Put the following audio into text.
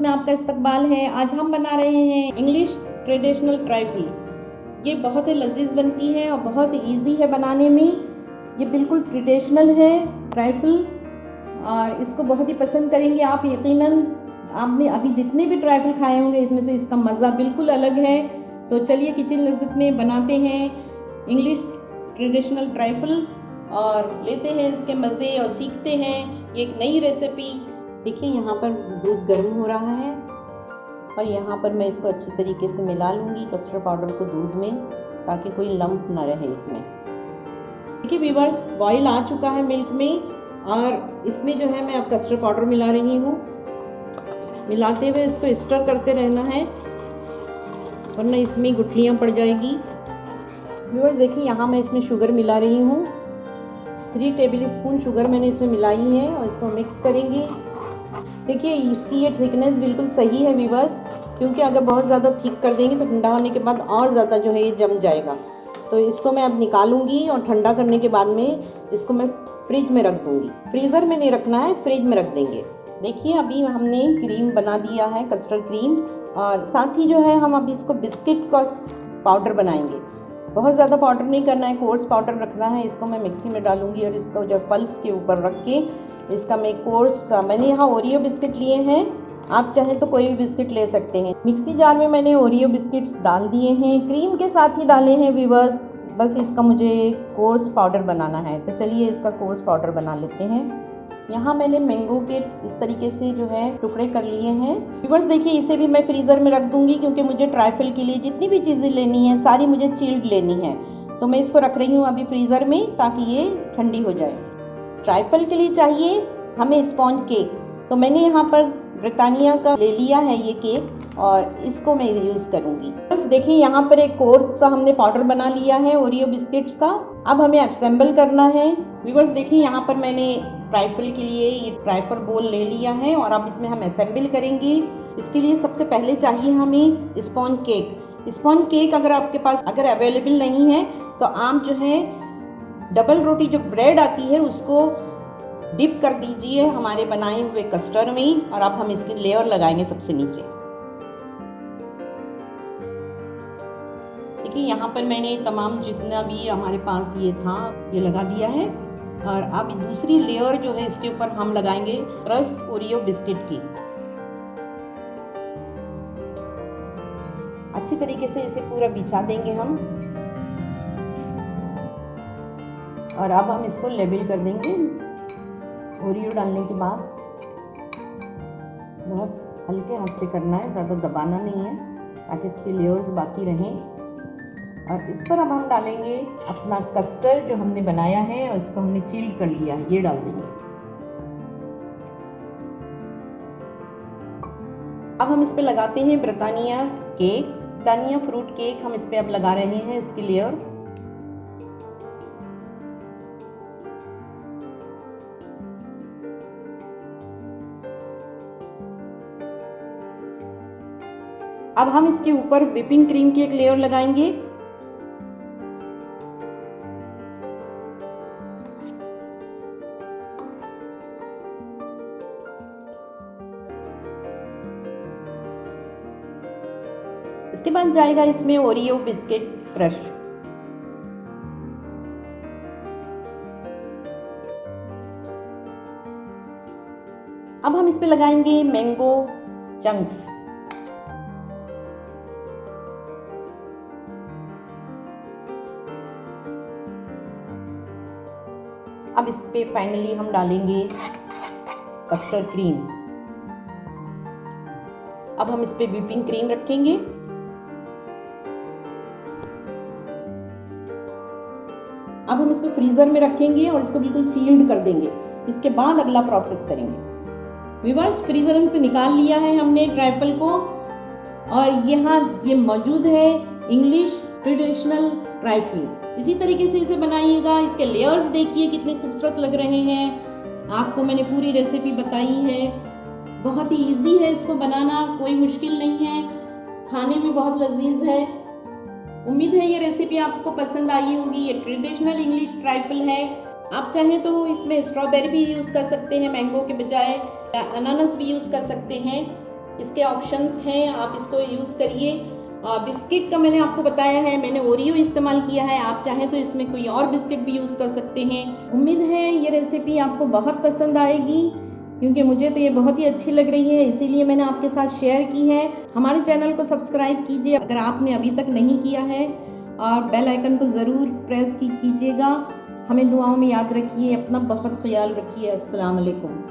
में आपका इस्तकबाल है। आज हम बना रहे हैं इंग्लिश ट्रेडिशनल ट्राइफल। ये बहुत ही लजीज बनती है और बहुत इजी है बनाने में। ये बिल्कुल ट्रेडिशनल है ट्राइफल और इसको बहुत ही पसंद करेंगे आप। यकीनन आपने अभी जितने भी ट्राइफल खाए होंगे इसमें से इसका मज़ा बिल्कुल अलग है। तो चलिए किचन लज़्ज़त में बनाते हैं इंग्लिश ट्रेडिशनल ट्राइफल और लेते हैं इसके मज़े और सीखते हैं एक नई रेसिपी। देखिए यहाँ पर दूध गर्म हो रहा है और यहाँ पर मैं इसको अच्छी तरीके से मिला लूँगी कस्टर्ड पाउडर को दूध में, ताकि कोई लंप ना रहे इसमें। देखिए व्यूअर्स, बॉईल आ चुका है मिल्क में और इसमें जो है मैं अब कस्टर्ड पाउडर मिला रही हूँ। मिलाते हुए इसको स्टर करते रहना है वरना इसमें गुठलियाँ पड़ जाएगी। व्यूअर्स देखिए यहाँ मैं इसमें शुगर मिला रही हूँ। 3 टेबल स्पून शुगर मैंने इसमें मिलाई है और इसको मिक्स करेंगे। देखिए इसकी ये थिकनेस बिल्कुल सही है व्यूअर्स, क्योंकि अगर बहुत ज़्यादा थिक कर देंगे तो ठंडा होने के बाद और ज़्यादा जो है ये जम जाएगा। तो इसको मैं अब निकालूंगी और ठंडा करने के बाद में इसको मैं फ्रिज में रख दूंगी। फ्रीज़र में नहीं रखना है, फ्रिज में रख देंगे। देखिए अभी हमने क्रीम बना दिया है, कस्टर्ड क्रीम, और साथ ही जो है हम अभी इसको बिस्किट का पाउडर बनाएंगे। बहुत ज़्यादा पाउडर नहीं करना है, कोर्स पाउडर रखना है। इसको मैं मिक्सी में डालूंगी और इसको जो पल्स के ऊपर रख के इसका मैं कोर्स, मैंने यहाँ ओरियो बिस्किट लिए हैं, आप चाहें तो कोई भी बिस्किट ले सकते हैं। मिक्सी जार में मैंने ओरियो बिस्किट्स डाल दिए हैं, क्रीम के साथ ही डाले हैं व्यूअर्स। बस इसका मुझे कोर्स पाउडर बनाना है, तो चलिए इसका कोर्स पाउडर बना लेते हैं। यहाँ मैंने मैंगो के इस तरीके से जो है टुकड़े कर लिए हैं। व्यूअर्स देखिए इसे भी मैं फ्रीज़र में रख दूंगी, क्योंकि मुझे ट्राइफल के लिए जितनी भी चीज़ें लेनी है सारी मुझे चिल्ड लेनी है। तो मैं इसको रख रही हूँ अभी फ्रीज़र में, ताकि ये ठंडी हो जाए। ट्राइफल के लिए चाहिए हमें स्पॉन्ज केक, तो मैंने यहाँ पर ब्रिटानिया का ले लिया है ये केक और इसको मैं यूज़ करूँगी। बस देखिए यहाँ पर एक कोर्स सा हमने पाउडर बना लिया है ओरियो बिस्किट्स का। अब हमें असेंबल करना है। व्यूअर्स देखिए यहाँ पर मैंने ट्राइफल के लिए ये ट्राइफल बोल ले लिया है और अब इसमें हम असेंबल करेंगे। इसके लिए सबसे पहले चाहिए हमें स्पॉन्ज केक। स्पॉन्ज केक अगर आपके पास अगर अवेलेबल नहीं है तो आप जो है डबल रोटी जो ब्रेड आती है उसको डिप कर दीजिए हमारे बनाए हुए कस्टर्ड में, और अब हम इसकी लेयर लगाएंगे सबसे नीचे। देखिए यहाँ पर मैंने तमाम जितना भी हमारे पास ये था ये लगा दिया है, और अब दूसरी लेयर जो है इसके ऊपर हम लगाएंगे क्रस्ट ओरियो बिस्किट की। अच्छी तरीके से इसे पूरा बिछा देंगे हम, और अब हम इसको लेबल कर देंगे। ओरियो डालने के बाद बहुत हल्के हाथ से करना है, ज़्यादा दबाना नहीं है, ताकि इसके लेयर्स बाकी रहें। और इस पर अब हम डालेंगे अपना कस्टर्ड जो हमने बनाया है और इसको हमने चिल्ड कर लिया है, ये डाल देंगे। अब हम इस पे लगाते हैं Britannia cake, Britannia fruit cake हम इस पे अब लगा रहे हैं इसकी लेयर। अब हम इसके ऊपर व्हिपिंग क्रीम की एक लेयर लगाएंगे। इसके बाद जाएगा इसमें ओरियो बिस्किट क्रश। अब हम इस पे लगाएंगे मैंगो चंक्स। अब इस पे फाइनली हम डालेंगे कस्टर्ड क्रीम। अब हम इस पे व्हिपिंग क्रीम रखेंगे। अब हम इसको फ्रीजर में रखेंगे और इसको बिल्कुल चील्ड कर देंगे। इसके बाद अगला प्रोसेस करेंगे। व्यूअर्स फ्रीजर से निकाल लिया है हमने ट्राइफल को, और यहाँ ये मौजूद है इंग्लिश ट्रेडिशनल ट्राइफल। इसी तरीके से इसे बनाइएगा। इसके लेयर्स देखिए कितने खूबसूरत लग रहे हैं। आपको मैंने पूरी रेसिपी बताई है, बहुत ही इजी है इसको बनाना, कोई मुश्किल नहीं है, खाने में बहुत लजीज है। उम्मीद है ये रेसिपी आपको पसंद आई होगी। ये ट्रेडिशनल इंग्लिश ट्राइफल है। आप चाहें तो इसमें स्ट्रॉबेरी भी यूज़ कर सकते हैं मैंगो के बजाय, या अनानास भी यूज़ कर सकते हैं। इसके ऑप्शंस हैं, आप इसको यूज़ करिए। बिस्किट का मैंने आपको बताया है, मैंने ओरियो इस्तेमाल किया है, आप चाहें तो इसमें कोई और बिस्किट भी यूज़ कर सकते हैं। उम्मीद है ये रेसिपी आपको बहुत पसंद आएगी, क्योंकि मुझे तो ये बहुत ही अच्छी लग रही है, इसीलिए मैंने आपके साथ शेयर की है। हमारे चैनल को सब्सक्राइब कीजिए अगर आपने अभी तक नहीं किया है, और बेल आइकन को ज़रूर प्रेस कीजिएगा। हमें दुआओं में याद रखिए, अपना बहुत ख्याल रखिए। अस्सलाम वालेकुम।